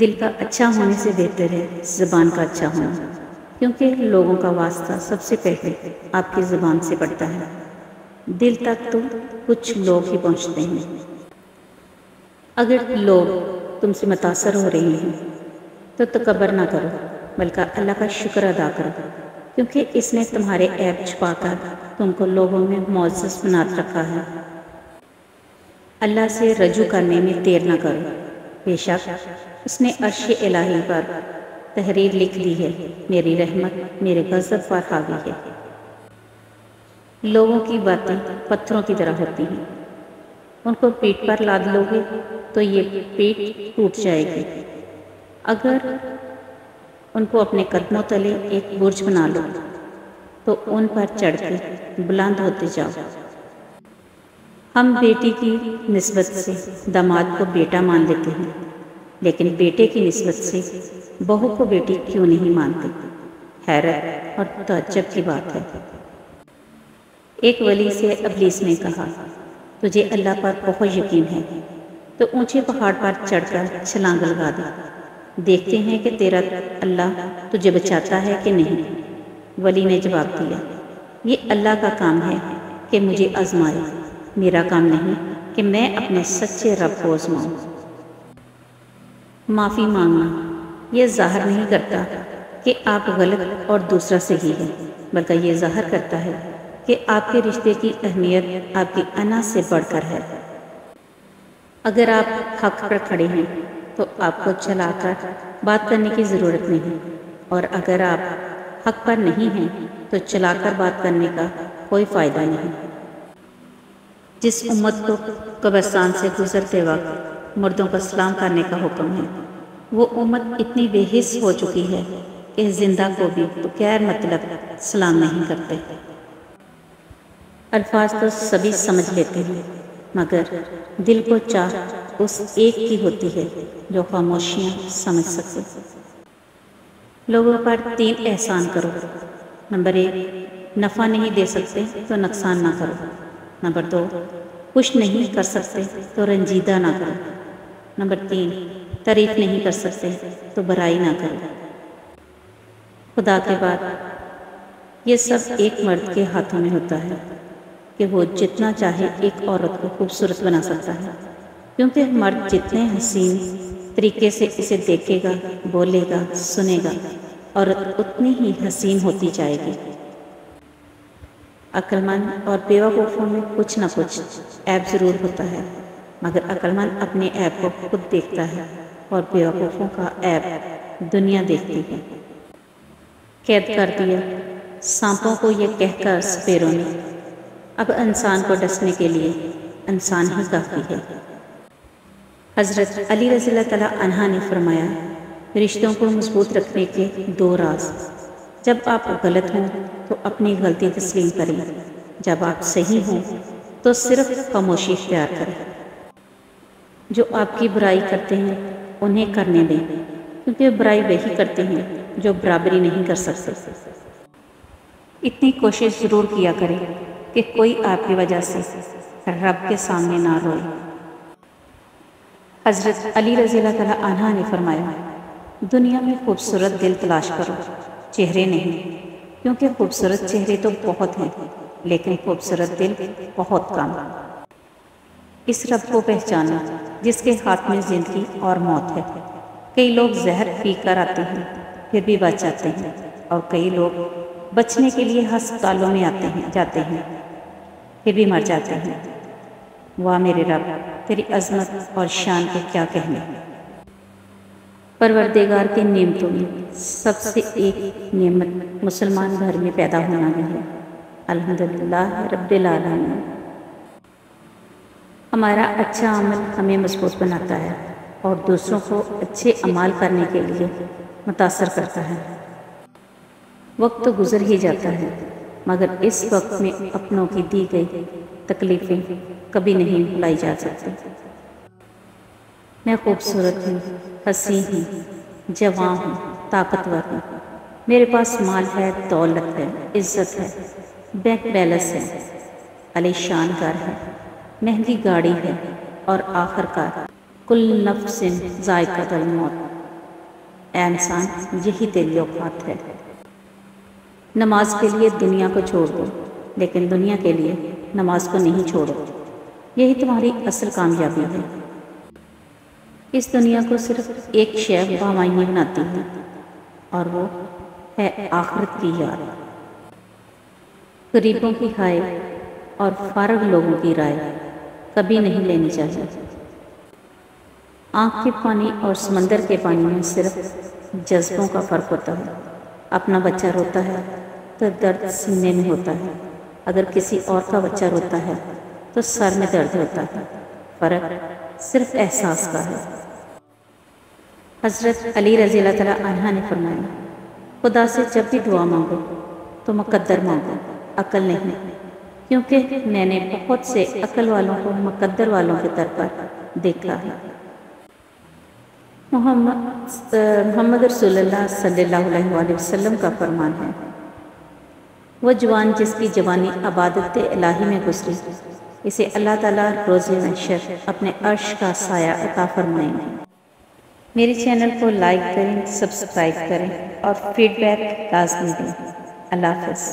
دل کا اچھا ہونے سے بہتر ہے زبان کا اچھا ہونا، کیونکہ لوگوں کا واسطہ سب سے پہلے آپ کی زبان سے پڑتا ہے۔ دل تک تو کچھ لوگ ہی پہنچتے ہیں۔ اگر لوگ تم سے متاثر ہو رہے ہیں تو تکبر نہ کرو، بلکہ اللہ کا شکر ادا کرو، کیونکہ اس نے تمہارے عیب چھپا کر تم کو لوگوں میں معزز بنا رکھا ہے۔ اللہ سے رجوع کرنے میں دیر نہ کرو، بے شک اس نے عرش الہی پر تحریر لکھ دی ہے، میری رحمت میرے غضب پر حاوی ہے۔ لوگوں کی باتیں پتھروں کی طرح ہوتی ہیں، ان کو پیٹھ پر لاد لو گے تو یہ پیٹھ ٹوٹ جائے گی۔ اگر ان کو اپنے قدموں تلے ایک برج بنا لو تو ان پر چڑھ کے بلند ہوتے جاؤ۔ ہم بیٹی کی نسبت سے داماد کو بیٹا مان لیتے ہیں، لیکن بیٹے کی نسبت سے بہو کو بیٹی کیوں نہیں مانتے؟ حیرت اور تعجب کی بات ہے۔ ایک ولی سے ابلیس نے کہا، تجھے اللہ پر بہت یقین ہے تو اونچے پہاڑ پر چڑھ کر چھلانگ لگا دے، دیکھتے ہیں کہ تیرا اللہ تجھے بچاتا ہے کہ نہیں۔ ولی نے جواب دیا، یہ اللہ کا کام ہے کہ مجھے آزمائے، میرا کام نہیں کہ میں اپنے سچے رب کو آزماؤں۔ معافی مانگنا یہ ظاہر نہیں کرتا کہ آپ غلط اور دوسرا صحیح ہے، بلکہ یہ ظاہر کرتا ہے کہ آپ کے رشتے کی اہمیت آپ کی انا سے بڑھ کر ہے۔ اگر آپ حق پر کھڑے ہیں تو آپ کو چلا کر بات کرنے کی ضرورت نہیں، اور اگر آپ حق پر نہیں ہیں تو چلا کر بات کرنے کا کوئی فائدہ نہیں۔ جس امت کو قبرستان سے گزرتے وقت مردوں کو سلام کرنے کا حکم ہے، وہ امت اتنی بے حس ہو چکی ہے کہ زندہ کو بھی بغیر مطلب سلام نہیں کرتے۔ الفاظ تو سبھی سمجھ لیتے ہیں، مگر دل کو چاہ اس ایک کی ہوتی ہے جو خاموشیاں سمجھ سکے۔ لوگوں پر 3 احسان کرو۔ نمبر 1، نفع نہیں دے سکتے تو نقصان نہ کرو۔ نمبر 2، خوش نہیں کر سکتے تو رنجیدہ نہ کرو۔ نمبر 3، تعریف نہیں کر سکتے تو برائی نہ کرو۔ خدا کے بعد یہ سب ایک مرد کے ہاتھوں میں ہوتا ہے کہ وہ جتنا چاہے ایک عورت کو خوبصورت بنا سکتا ہے، کیونکہ مرد جتنے حسین طریقے سے اسے دیکھے گا، بولے گا، سنے گا، عورت اتنی ہی حسین ہوتی جائے گی۔ عقل مند اور بیوقوفوں میں کچھ نہ کچھ عیب ضرور ہوتا ہے، مگر عقل مند اپنے عیب کو خود دیکھتا ہے اور بیوقوفوں کا عیب دنیا دیکھتی ہے۔ قید کر دیا سانپوں کو یہ کہہ کر سپیروں نے، اب انسان کو ڈسنے کے لیے انسان ہی کافی ہے۔ حضرت علی رضی اللہ تعالیٰ عنہ نے فرمایا، رشتوں کو مضبوط رکھنے کے 2 راز۔ جب آپ غلط ہوں تو اپنی غلطی تسلیم کریں، جب آپ صحیح ہوں تو صرف خاموشی اختیار کریں۔ جو آپ کی برائی کرتے ہیں انہیں کرنے دیں، کیونکہ برائی وہی کرتے ہیں جو برابری نہیں کر سکتے۔ اتنی کوشش ضرور کیا کریں کہ کوئی آپ کی وجہ سے رب کے سامنے نہ روئے۔ حضرت علی رضی اللہ تعالیٰ عنہ نے فرمایا، دنیا میں خوبصورت دل تلاش کرو، چہرے نہیں، کیونکہ خوبصورت چہرے تو بہت ہیں لیکن خوبصورت دل بہت کم۔ اس رب کو پہچانا جس کے ہاتھ میں زندگی اور موت ہے۔ کئی لوگ زہر پی کر آتے ہیں پھر بھی بچ جاتے ہیں، اور کئی لوگ بچنے کے لیے ہسپتالوں میں جاتے ہیں پھر بھی مر جاتے ہیں۔ واہ میرے رب، تیری عظمت اور شان کے کیا کہنے۔ پروردگار کے نعمتوں میں سب سے ایک نعمت مسلمان گھر میں پیدا ہونا بھی ہے۔ الحمدللہ رب العالمین۔ ہمارا اچھا عمل ہمیں مضبوط بناتا ہے اور دوسروں کو اچھے اعمال کرنے کے لیے متاثر کرتا ہے۔ وقت تو گزر ہی جاتا ہے، مگر اس وقت میں اپنوں کی دی گئی تکلیفیں کبھی نہیں بھلائی جا سکتی۔ میں خوبصورت ہوں، حسین ہوں، جوان ہوں، طاقتور ہوں، میرے پاس مال ہے، دولت ہے، عزت ہے، بینک بیلنس ہے، عالی شان گھر ہے، مہنگی گاڑی ہے، اور آخر کار کل نفس ذائقۃ الموت، اے انسان، یہی تیری اوقات ہے۔ نماز کے لیے دنیا کو چھوڑ دو، لیکن دنیا کے لیے نماز کو نہیں چھوڑو۔ یہی تمہاری اصل کامیابی ہے۔ اس دنیا کو صرف ایک شے بامعنی بناتی ہے، اور وہ ہے آخرت کی یاد۔ غریبوں کی ہائے اور فارغ لوگوں کی رائے کبھی نہیں لینی چاہیے۔ آنکھ کے پانی اور سمندر کے پانی میں صرف جذبوں کا فرق ہوتا ہے۔ اپنا بچہ روتا ہے تو درد سینے میں ہوتا ہے، اگر کسی اور کا بچہ روتا ہے تو سر میں درد ہوتا ہے۔ فرق صرف احساس کا ہے۔ حضرت علی رضی اللہ تعالیٰ عنہ نے فرمایا، خدا سے جب بھی دعا مانگو تو مقدر مانگو، عقل نہیں، کیونکہ میں نے بہت سے عقل والوں کو مقدر والوں کے در پر دیکھا ہے۔ محمد رسول اللہ صلی اللہ علیہ وآلہ وسلم کا فرمان ہے، وہ جوان جس کی جوانی عبادت الہی میں گزری، اسے اللہ تعالیٰ روز محشر اپنے عرش کا سایہ عطا فرمائیں گے۔ میرے چینل کو لائک کریں، سبسکرائب کریں اور فیڈ بیک لازمی دیں۔ اللہ حافظ۔